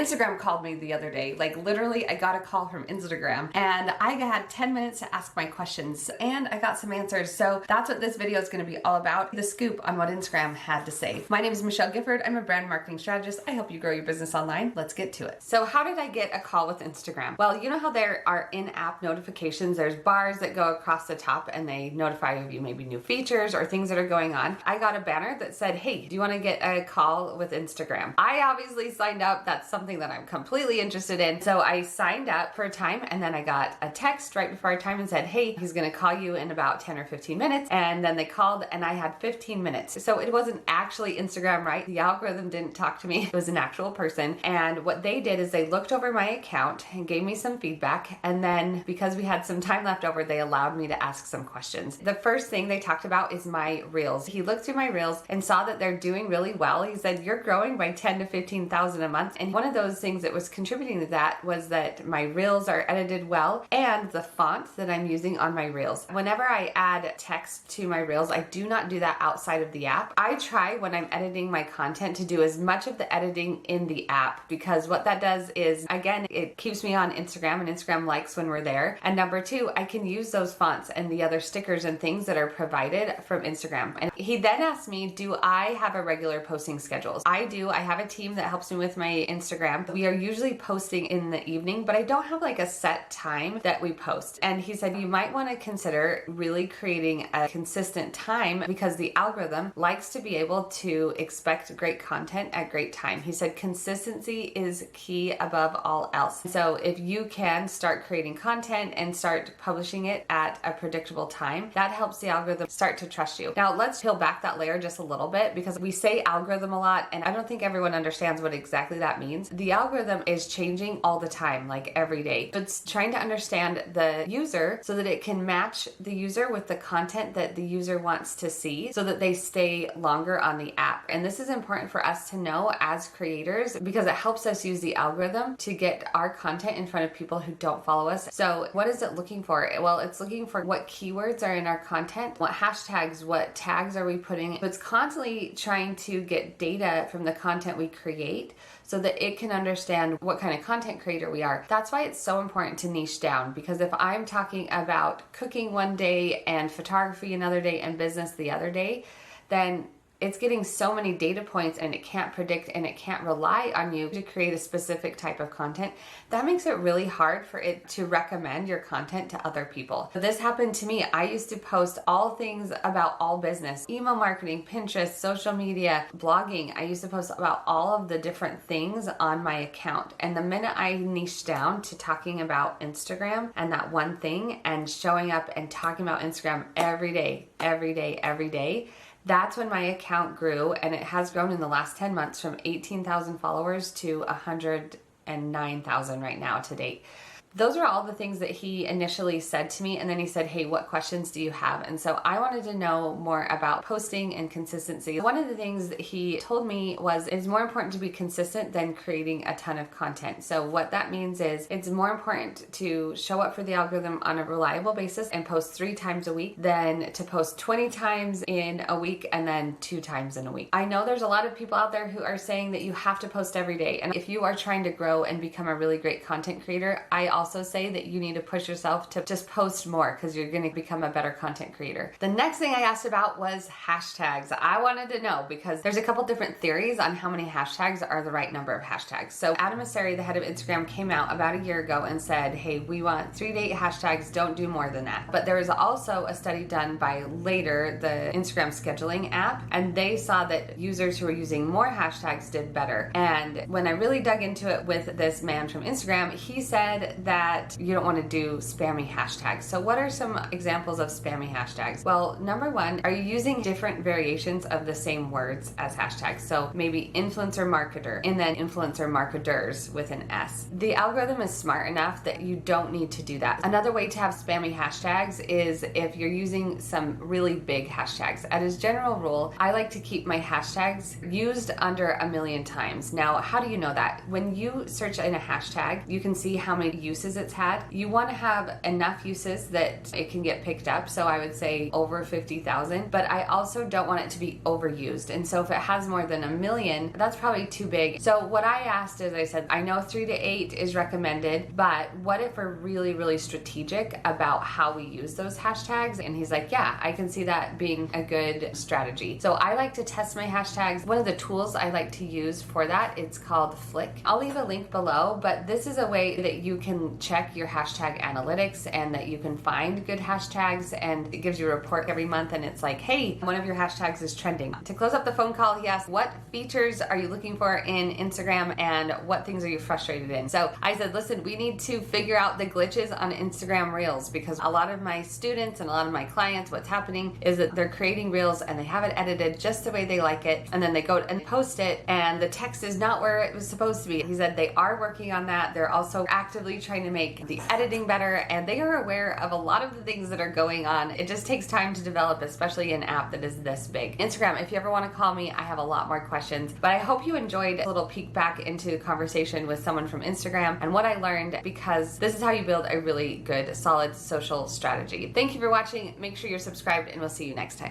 Instagram called me the other day. Like literally I got a call from Instagram and I had 10 minutes to ask my questions and I got some answers. So that's what this video is going to be all about. The scoop on what Instagram had to say. My name is Michelle Gifford. I'm a brand marketing strategist. I help you grow your business online. Let's get to it. So how did I get a call with Instagram? Well, you know how there are in-app notifications? There's bars that go across the top and they notify you maybe new features or things that are going on. I got a banner that said, hey, do you want to get a call with Instagram? I obviously signed up. That's something that I'm completely interested in. So I signed up for a time and then I got a text right before our time and said, hey, he's going to call you in about 10 or 15 minutes. And then they called and I had 15 minutes. So it wasn't actually Instagram, right? The algorithm didn't talk to me. It was an actual person. And what they did is they looked over my account and gave me some feedback. And then because we had some time left over, they allowed me to ask some questions. The first thing they talked about is my reels. He looked through my reels and saw that they're doing really well. He said, you're growing by 10 to 15,000 a month. And one of those things that was contributing to that was that my reels are edited well and the font that I'm using on my reels. Whenever I add text to my reels, I do not do that outside of the app. I try when I'm editing my content to do as much of the editing in the app because what that does is, again, it keeps me on Instagram and Instagram likes when we're there. And number two, I can use those fonts and the other stickers and things that are provided from Instagram. And he then asked me, do I have a regular posting schedule? I do. I have a team that helps me with my Instagram. We are usually posting in the evening, but I don't have like a set time that we post. And he said, you might want to consider really creating a consistent time because the algorithm likes to be able to expect great content at great time. He said, consistency is key above all else. So if you can start creating content and start publishing it at a predictable time, that helps the algorithm start to trust you. Now let's peel back that layer just a little bit because we say algorithm a lot and I don't think everyone understands what exactly that means. The algorithm is changing all the time, like every day. It's trying to understand the user so that it can match the user with the content that the user wants to see so that they stay longer on the app. And this is important for us to know as creators because it helps us use the algorithm to get our content in front of people who don't follow us. So what is it looking for? Well, it's looking for what keywords are in our content, what hashtags, what tags are we putting. It's constantly trying to get data from the content we create so that it can understand what kind of content creator we are. That's why it's so important to niche down because if I'm talking about cooking one day and photography another day and business the other day, then it's getting so many data points and it can't predict and it can't rely on you to create a specific type of content. That makes it really hard for it to recommend your content to other people. This happened to me. I used to post all things about all business, email marketing, Pinterest, social media, blogging. I used to post about all of the different things on my account. And the minute I niched down to talking about Instagram and that one thing and showing up and talking about Instagram every day, that's when my account grew, and it has grown in the last 10 months from 18,000 followers to 109,000 right now to date. Those are all the things that he initially said to me, and then he said, hey, what questions do you have? And so I wanted to know more about posting and consistency. One of the things that he told me was it's more important to be consistent than creating a ton of content. So what that means is it's more important to show up for the algorithm on a reliable basis and post 3 times a week than to post 20 times in a week and then 2 times in a week. I know there's a lot of people out there who are saying that you have to post every day. And if you are trying to grow and become a really great content creator, I also say that you need to push yourself to just post more because you're going to become a better content creator. The next thing I asked about was hashtags. I wanted to know because there's a couple different theories on how many hashtags are the right number of hashtags. So Adam Mosseri, the head of Instagram, came out about a year ago and said, hey, we want 3 to 8 hashtags, don't do more than that. But there was also a study done by Later, the Instagram scheduling app, and they saw that users who were using more hashtags did better. And when I really dug into it with this man from Instagram, he said that you don't want to do spammy hashtags. So what are some examples of spammy hashtags? Well, number one, are you using different variations of the same words as hashtags? So maybe influencer marketer and then influencer marketers with an S. The algorithm is smart enough that you don't need to do that. Another way to have spammy hashtags is if you're using some really big hashtags. As a general rule, I like to keep my hashtags used under 1 million times. Now, how do you know that? When you search in a hashtag, you can see how many uses uses it's had. You want to have enough uses that it can get picked up. So I would say over 50,000, but I also don't want it to be overused. And so if it has more than 1 million, that's probably too big. So what I asked is, I said, I know 3 to 8 is recommended, but what if we're really, really strategic about how we use those hashtags? And he's like, yeah, I can see that being a good strategy. So I like to test my hashtags. One of the tools I like to use for that, it's called Flick. I'll leave a link below, but this is a way that you can check your hashtag analytics and that you can find good hashtags, and it gives you a report every month, and it's like, hey, one of your hashtags is trending. To close up the phone call, he asked, what features are you looking for in Instagram and what things are you frustrated in? So I said, listen, we need to figure out the glitches on Instagram Reels, because a lot of my students and a lot of my clients, what's happening is that they're creating Reels and they have it edited just the way they like it, and then they go and post it and the text is not where it was supposed to be. He said they are working on that. They're also actively trying to make the editing better, and they are aware of a lot of the things that are going on. It just takes time to develop, especially an app that is this big. Instagram, if you ever want to call me, I have a lot more questions, but I hope you enjoyed a little peek back into the conversation with someone from Instagram and what I learned, because this is how you build a really good, solid social strategy. Thank you for watching. Make sure you're subscribed, and we'll see you next time.